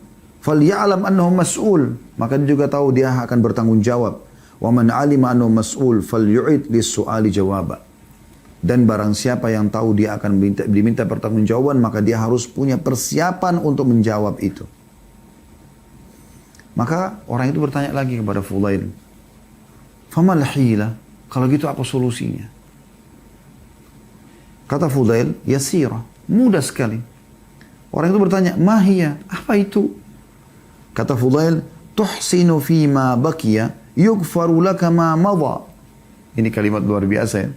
falya'lam annahu mas'ul, maka dia juga tahu dia akan bertanggung jawab. Wa man alima annahu mas'ul falyu'id lis-su'ali jawaba. Dan barang siapa yang tahu dia akan diminta pertanggungjawaban, maka dia harus punya persiapan untuk menjawab itu. Maka orang itu bertanya lagi kepada Fudail, famal hila, kalau gitu apa solusinya? Kata Fudail, yasira, mudah sekali. Orang itu bertanya, mahiyah, apa itu? Kata Fudail, tuhsinu fima bakiya, yugfaru laka ma madha. Ini kalimat luar biasa ya.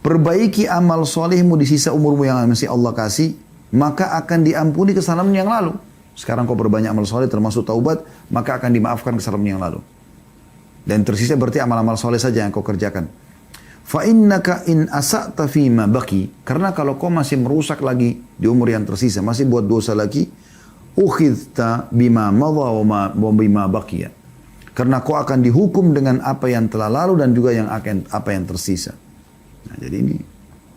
Perbaiki amal solehmu di sisa umurmu yang masih Allah kasih, maka akan diampuni kesalahan yang lalu. Sekarang kau perbanyak amal soleh termasuk taubat, maka akan dimaafkan kesalahan yang lalu. Dan tersisa berarti amal-amal soleh saja yang kau kerjakan. Fa innaka in asa'ta fima baqi, karena kalau kau masih merusak lagi di umur yang tersisa, masih buat dosa lagi, ukhidta bima madha wa bima baqiya. Karena kau akan dihukum dengan apa yang telah lalu dan juga apa yang tersisa. Nah, jadi ini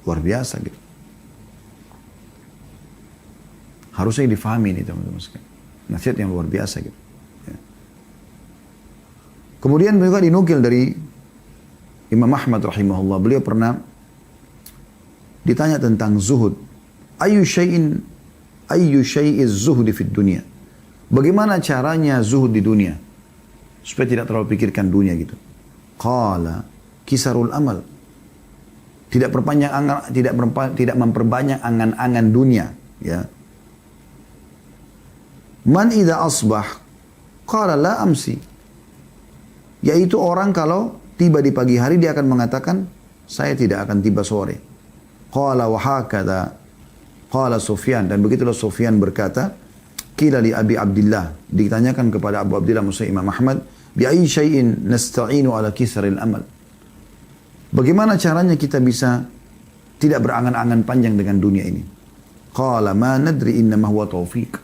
luar biasa gitu. Harusnya difahami ini teman-teman sekalian. Nasihat yang luar biasa gitu. Ya. Kemudian juga dinukil dari Imam Ahmad rahimahullah. Beliau pernah ditanya tentang zuhud. Ayyu syai'iz zuhdi fid dunia. Bagaimana caranya zuhud di dunia? Supaya tidak terlalu pikirkan dunia gitu. Qala kisarul amal. Tidak memperbanyak angan-angan dunia, ya. Man idza asbah qala la amsi. Yaitu orang kalau tiba di pagi hari dia akan mengatakan saya tidak akan tiba sore. Qala wa hakadha qala Sufyan, dan begitulah Sufyan berkata, qila li Abi Abdullah, ditanyakan kepada Abu Abdullah Musa Imam Ahmad, bi ayyi syai'in nasta'inu ala kisaril amal. Bagaimana caranya kita bisa tidak berangan-angan panjang dengan dunia ini? Qala ma nadri innama huwa taufiq.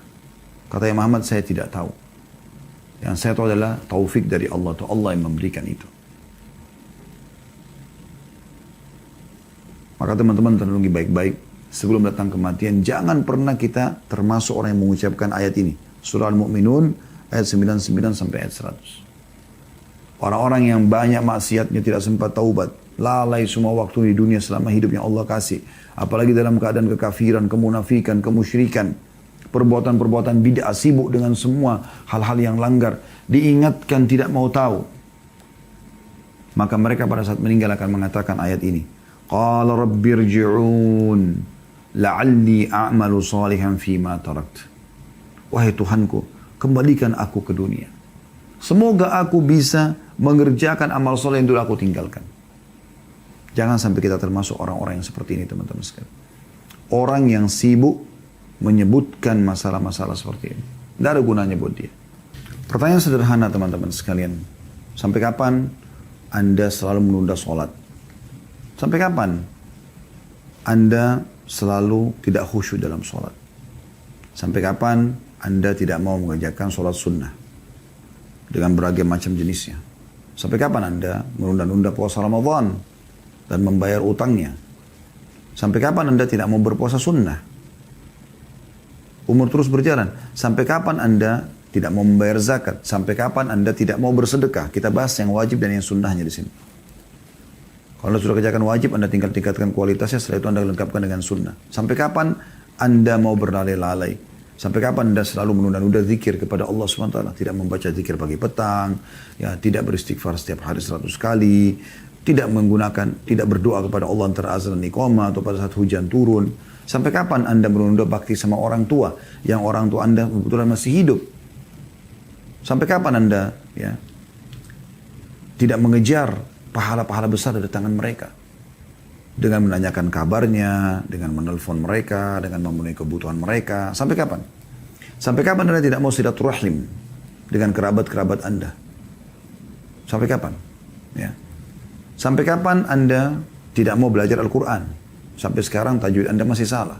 Kata Imam Ahmad, saya tidak tahu. Yang saya tahu adalah taufik dari Allah. Itu Allah yang memberikan itu. Maka teman-teman renungi baik-baik. Sebelum datang kematian, jangan pernah kita termasuk orang yang mengucapkan ayat ini. Surah Al-Mu'minun ayat 99 sampai ayat 100. Orang-orang yang banyak maksiatnya tidak sempat taubat. Lalai semua waktu di dunia selama hidup yang Allah kasih. Apalagi dalam keadaan kekafiran, kemunafikan, kemusyrikan. Perbuatan-perbuatan bid'ah, sibuk dengan semua hal-hal yang langgar. Diingatkan tidak mau tahu. Maka mereka pada saat meninggal akan mengatakan ayat ini. Qala rabbirji'un la'alli a'malu salihan fima tarakt. Wahai Tuhanku, kembalikan aku ke dunia. Semoga aku bisa mengerjakan amal soleh yang dulu aku tinggalkan. Jangan sampai kita termasuk orang-orang yang seperti ini teman-teman sekalian. Orang yang sibuk menyebutkan masalah-masalah seperti ini. Tidak ada gunanya buat dia. Pertanyaan sederhana teman-teman sekalian. Sampai kapan Anda selalu menunda sholat? Sampai kapan Anda selalu tidak khusyuk dalam sholat? Sampai kapan Anda tidak mau mengerjakan sholat sunnah? Dengan berbagai macam jenisnya. Sampai kapan Anda menunda-nunda puasa Ramadan? Dan membayar utangnya. Sampai kapan Anda tidak mau berpuasa sunnah? Umur terus berjalan. Sampai kapan Anda tidak mau membayar zakat? Sampai kapan Anda tidak mau bersedekah? Kita bahas yang wajib dan yang sunnahnya di sini. Kalau Anda sudah kerjakan wajib, Anda tinggal tingkatkan kualitasnya, setelah itu Anda lengkapkan dengan sunnah. Sampai kapan Anda mau berlalai-lalai? Sampai kapan Anda selalu menunda-nunda zikir kepada Allah SWT? Tidak membaca zikir pagi petang, ya, tidak beristighfar setiap hari 100 kali, tidak berdoa kepada Allah antara azan dan iqamah atau pada saat hujan turun. Sampai kapan Anda menunda bakti sama orang tua, yang orang tua Anda kebetulan masih hidup? Sampai kapan Anda tidak mengejar pahala-pahala besar dari tangan mereka? Dengan menanyakan kabarnya, dengan menelpon mereka, dengan memenuhi kebutuhan mereka. Sampai kapan? Sampai kapan Anda tidak mau silaturahim dengan kerabat-kerabat Anda? Sampai kapan? Ya. Sampai kapan Anda tidak mau belajar Al-Quran? Sampai sekarang tajwid Anda masih salah.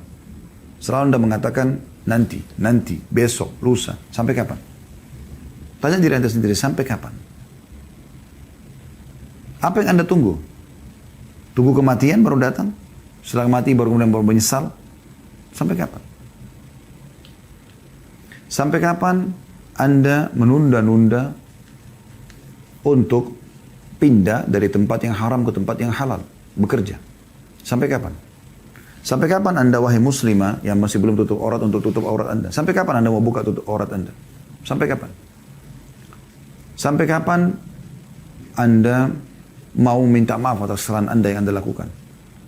Selalu Anda mengatakan nanti, besok, lusa. Sampai kapan? Tanya diri Anda sendiri, sampai kapan? Apa yang Anda tunggu? Tunggu kematian baru datang? Setelah mati baru menyesal? Sampai kapan? Sampai kapan Anda menunda-nunda untuk pindah dari tempat yang haram ke tempat yang halal? Bekerja. Sampai kapan? Sampai kapan Anda, wahai muslimah yang masih belum tutup aurat, untuk tutup aurat Anda? Sampai kapan Anda mau buka tutup aurat Anda? Sampai kapan? Sampai kapan Anda mau minta maaf atas kesalahan Anda yang Anda lakukan?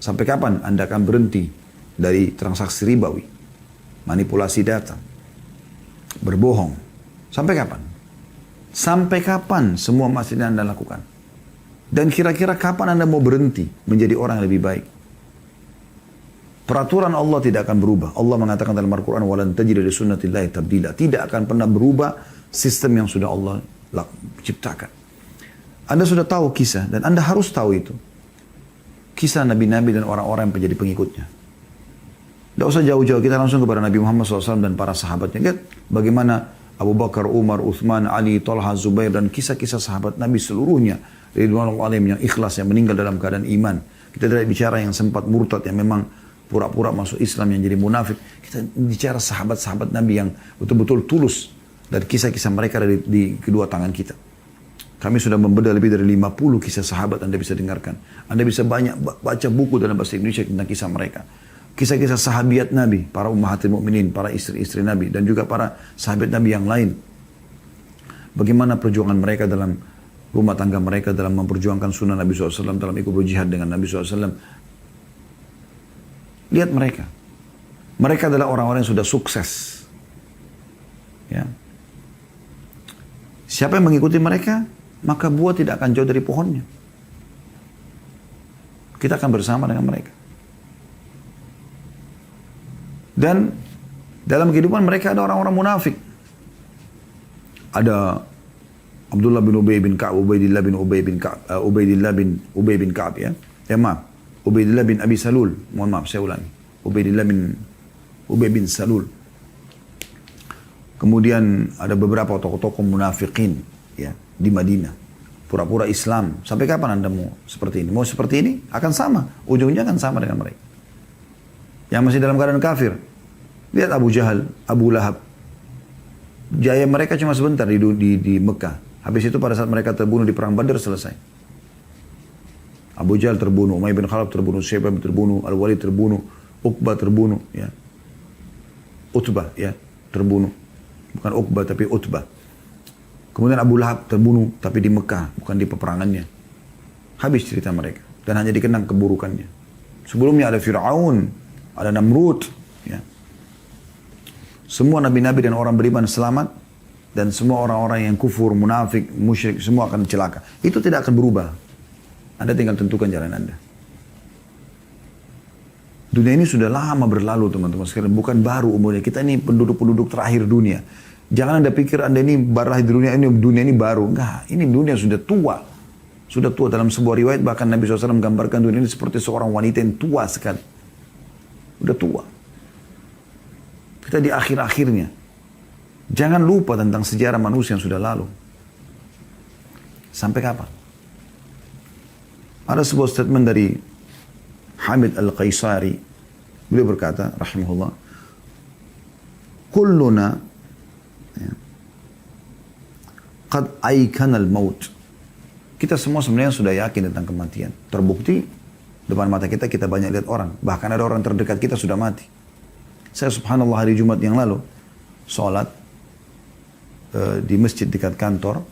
Sampai kapan Anda akan berhenti dari transaksi ribawi, manipulasi data, berbohong? Sampai kapan? Sampai kapan semua masih Anda lakukan? Dan kira-kira kapan Anda mau berhenti menjadi orang yang lebih baik? Peraturan Allah tidak akan berubah. Allah mengatakan dalam Al-Quran, وَلَنْ تَجِدَ لِسُنَّةِ اللَّهِ تَبْدِيلًا. Tidak akan pernah berubah sistem yang sudah Allah ciptakan. Anda sudah tahu kisah, dan Anda harus tahu itu. Kisah Nabi-Nabi dan orang-orang yang menjadi pengikutnya. Tidak usah jauh-jauh, kita langsung kepada Nabi Muhammad SAW dan para sahabatnya. Lihat bagaimana Abu Bakar, Umar, Uthman, Ali, Talha, Zubair, dan kisah-kisah sahabat Nabi seluruhnya, ridwanullah alaihim, yang ikhlas, yang meninggal dalam keadaan iman. Kita tidak bicara yang sempat murtad, yang memang pura-pura masuk Islam, yang jadi munafik. Kita bicara sahabat-sahabat Nabi yang betul-betul tulus. Dan kisah-kisah mereka ada di kedua tangan kita. Kami sudah membedah lebih dari 50 kisah sahabat Anda bisa dengarkan. Anda bisa banyak baca buku dalam bahasa Indonesia tentang kisah mereka. Kisah-kisah sahabiat Nabi, para ummahatil mukminin, para istri-istri Nabi, dan juga para sahabat Nabi yang lain. Bagaimana perjuangan mereka dalam rumah tangga mereka, dalam memperjuangkan sunnah Nabi SAW, dalam ikut berjihad dengan Nabi SAW. Lihat mereka. Mereka adalah orang-orang yang sudah sukses. Ya. Siapa yang mengikuti mereka, maka buah tidak akan jauh dari pohonnya. Kita akan bersama dengan mereka. Dan dalam kehidupan mereka ada orang-orang munafik. Ada Abdullah bin Ubay bin Ka'ab, Ubaidillah bin Ubay bin Ka'ab, Ubaidillah bin Ubay bin Ka'ab, ya. Ya maaf, Ubaidillah bin Abi Salul. Mohon maaf, saya ulangi. Ubaidillah bin Ubay bin Salul. Kemudian ada beberapa tokoh-tokoh munafikin, ya, di Madinah. Pura-pura Islam. Sampai kapan Anda mau seperti ini? Mau seperti ini? Akan sama. Ujungnya akan sama dengan mereka. Yang masih dalam keadaan kafir. Lihat Abu Jahal, Abu Lahab. Jaya mereka cuma sebentar di Mekah. Habis itu pada saat mereka terbunuh di perang Badar selesai. Abu Jahal terbunuh, Umayyah bin Khalaf terbunuh, Syaibah terbunuh, Al-Walid terbunuh, Uqbah terbunuh, ya. Utbah, ya, terbunuh. Bukan Uqbah tapi Utbah. Kemudian Abu Lahab terbunuh tapi di Mekah, bukan di peperangannya. Habis cerita mereka dan hanya dikenang keburukannya. Sebelumnya ada Fir'aun, ada Namrud, ya. Semua nabi-nabi dan orang beriman selamat, dan semua orang-orang yang kufur, munafik, musyrik, semua akan celaka. Itu tidak akan berubah. Anda tinggal tentukan jalan Anda. Dunia ini sudah lama berlalu, teman-teman sekalian. Bukan baru umurnya. Kita ini penduduk-penduduk terakhir dunia. Jangan Anda pikir Anda ini lahir di dunia ini baru. Enggak, ini dunia sudah tua. Sudah tua. Dalam sebuah riwayat bahkan Nabi SAW menggambarkan dunia ini seperti seorang wanita yang tua sekali. Udah tua. Kita di akhir-akhirnya. Jangan lupa tentang sejarah manusia yang sudah lalu. Sampai kapan? Ada sebuah statement dari Hamid Al-Qaisari. Beliau berkata, rahimahullah, kulluna, ya, qad aikanal maut. Kita semua sebenarnya sudah yakin tentang kematian. Terbukti depan mata kita, kita banyak lihat orang. Bahkan ada orang terdekat kita sudah mati. Saya subhanallah hari Jumat yang lalu, sholat di masjid dekat kantor.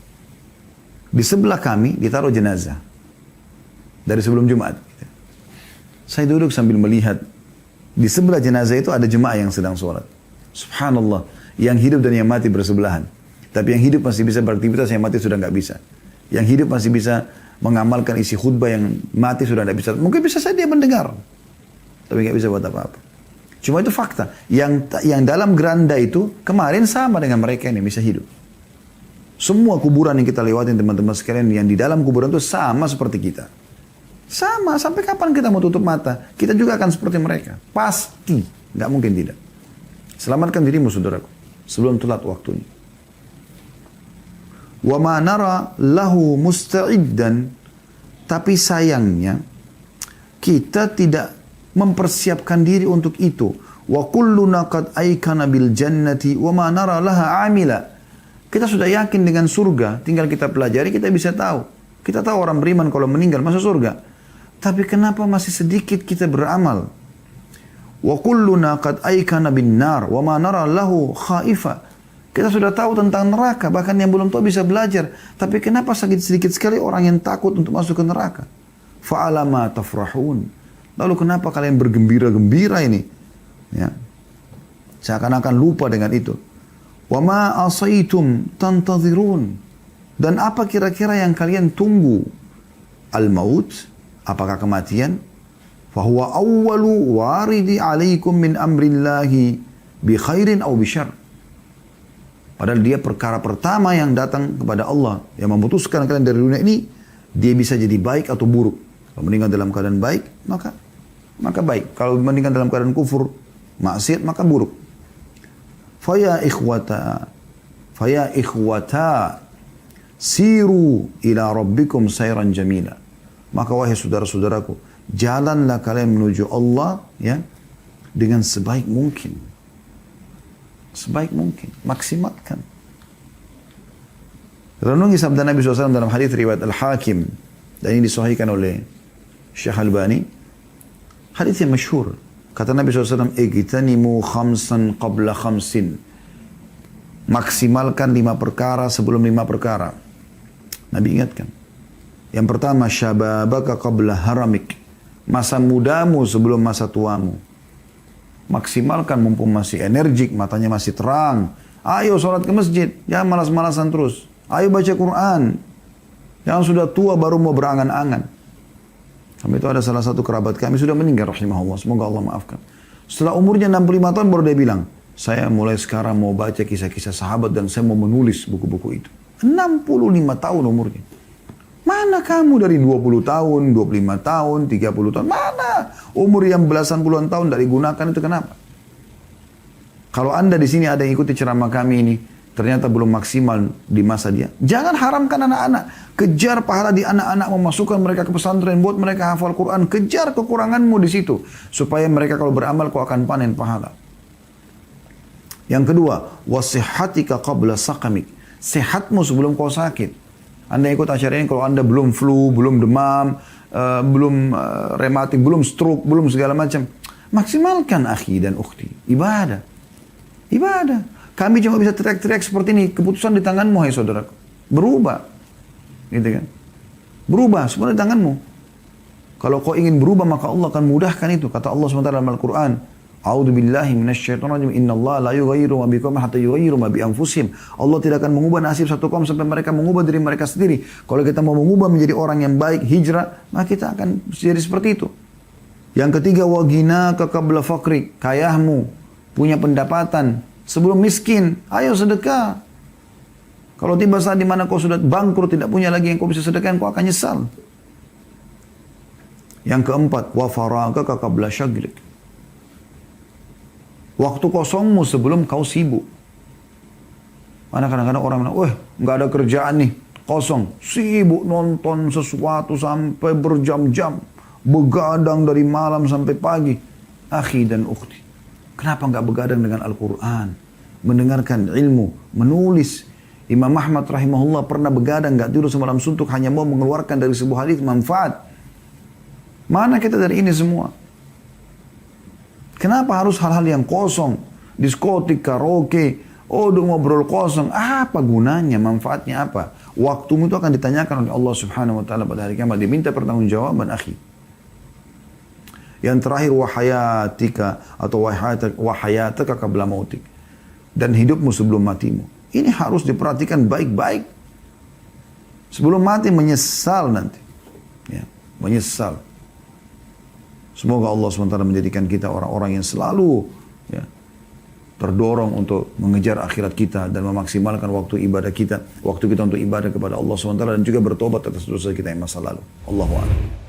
Di sebelah kami ditaruh jenazah. Dari sebelum Jumat. Saya duduk sambil melihat. Di sebelah jenazah itu ada jemaah yang sedang sholat. Subhanallah. Yang hidup dan yang mati bersebelahan. Tapi yang hidup masih bisa beraktivitas, yang mati sudah nggak bisa. Yang hidup masih bisa mengamalkan isi khutbah, yang mati sudah nggak bisa. Mungkin bisa saja dia mendengar. Tapi nggak bisa buat apa-apa. Cuma itu fakta. Yang dalam geranda itu kemarin sama dengan mereka ini bisa hidup. Semua kuburan yang kita lewatin teman-teman sekalian, yang di dalam kuburan itu sama seperti kita. Sama. Sampai kapan kita mau tutup mata? Kita juga akan seperti mereka. Pasti. Nggak mungkin tidak. Selamatkan dirimu saudaraku. Sebelum telat waktunya. Wa ma nara lahu musta'iddan. Tapi sayangnya kita tidak mempersiapkan diri untuk itu. Wa kulluna qad aikana bil jannati wa ma nara laha amila. Kita sudah yakin dengan surga, tinggal kita pelajari, kita bisa tahu. Kita tahu orang beriman kalau meninggal masuk surga. Tapi kenapa masih sedikit kita beramal? Wa kulluna qad aikana bin nar wa ma nara lahu khaifa. Kita sudah tahu tentang neraka, bahkan yang belum tahu bisa belajar. Tapi kenapa sedikit sekali orang yang takut untuk masuk ke neraka? Fa'ala ma tafrahun. Lalu kenapa kalian bergembira-gembira ini? Ya. Seakan-akan lupa dengan itu. Wa ma asaitum tantadhirun. Dan apa kira-kira yang kalian tunggu? Al-maut, apakah kematian? Fahuwa awwalu waridi alaikum min amrillahi bi khairin aw bi syarr. Padahal dia perkara pertama yang datang kepada Allah, yang memutuskan kalian dari dunia ini, dia bisa jadi baik atau buruk. Kalau meninggal dalam keadaan baik, maka baik. Kalau meninggal dalam keadaan kufur, maksiat, maka buruk. Faya ikhwata, siru ila rabbikum sayran jamila. Maka wahai saudara-saudaraku, jalanlah kalian menuju Allah ya dengan sebaik mungkin. Sebaik mungkin, maksimalkan. Renungi sabda Nabi SAW dalam hadis riwayat Al-Hakim, dan ini disahihkan oleh Syekh Albani. Hadis yang masyhur. Kata Nabi SAW, "Igtanimu khamsan qabla khamsin." Maksimalkan 5 perkara sebelum 5 perkara. Nabi ingatkan. Yang pertama, syababaka qabla haramik. Masa mudamu sebelum masa tuamu. Maksimalkan mumpung masih energik, matanya masih terang. Ayo sholat ke masjid, jangan malas-malasan terus. Ayo baca Quran. Jangan sudah tua baru mau berangan-angan. Sampai itu ada salah satu kerabat kami sudah meninggal rahimahullah. Semoga Allah maafkan. Setelah umurnya 65 tahun baru dia bilang, saya mulai sekarang mau baca kisah-kisah sahabat dan saya mau menulis buku-buku itu. 65 tahun umurnya. Mana kamu dari 20 tahun, 25 tahun, 30 tahun? Mana? Umur yang belasan puluhan tahun tidak digunakan itu kenapa? Kalau Anda di sini ada yang ikuti ceramah kami ini, ternyata belum maksimal di masa dia. Jangan haramkan anak-anak. Kejar pahala di anak-anak, memasukkan mereka ke pesantren, buat mereka hafal Quran. Kejar kekuranganmu di situ. Supaya mereka kalau beramal kau akan panen pahala. Yang kedua, wasihatika qabla sakamik. Sehatmu sebelum kau sakit. Anda ikut acara ini kalau Anda belum flu, belum demam, belum rematik, belum stroke, belum segala macam. Maksimalkan akhi dan ukhti. Ibadah. Ibadah. Kami cuma bisa teriak-teriak seperti ini. Keputusan di tanganmu, hai saudaraku. Berubah. Gitu kan. Berubah, semua di tanganmu. Kalau kau ingin berubah, maka Allah akan mudahkan itu. Kata Allah SWT dalam Al-Quran. A'udzu billahi minasyaitonir rajim. Innallaha la yughayyiru ma biqaumin hatta yughayyiru ma bi anfusihim. Allah tidak akan mengubah nasib satu kaum sampai mereka mengubah diri mereka sendiri. Kalau kita mau mengubah menjadi orang yang baik, hijrah, maka kita akan jadi seperti itu. Yang ketiga, wa ghinaka qabla faqrik. Kayahmu, punya pendapatan sebelum miskin. Ayo sedekah. Kalau tiba saat di mana kau sudah bangkrut, tidak punya lagi yang kau bisa sedekahkan, kau akan nyesal. Yang keempat, wa faragaka qabla syaglik. Waktu kosongmu sebelum kau sibuk. Mana kadang-kadang orang bilang, wah nggak ada kerjaan nih, kosong. Sibuk nonton sesuatu sampai berjam-jam. Begadang dari malam sampai pagi. Akhi dan ukhti, kenapa nggak begadang dengan Al-Quran? Mendengarkan ilmu, menulis. Imam Ahmad rahimahullah pernah begadang, nggak tidur semalam suntuk, hanya mau mengeluarkan dari sebuah hadis manfaat. Mana kita dari ini semua? Kenapa harus hal-hal yang kosong? Diskotik, karaoke, udah ngobrol kosong. Apa gunanya, manfaatnya apa? Waktumu itu akan ditanyakan oleh Allah subhanahu wa ta'ala pada hari kiamat. Diminta pertanggungjawaban, akhi. Yang terakhir, wahayatika atau wahayataka qabla mautik. Dan hidupmu sebelum matimu. Ini harus diperhatikan baik-baik. Sebelum mati menyesal nanti. Ya, menyesal. Semoga Allah SWT menjadikan kita orang-orang yang selalu ya, terdorong untuk mengejar akhirat kita dan memaksimalkan waktu ibadah kita. Waktu kita untuk ibadah kepada Allah SWT dan juga bertobat atas dosa kita yang masa lalu. Allahu a'lam.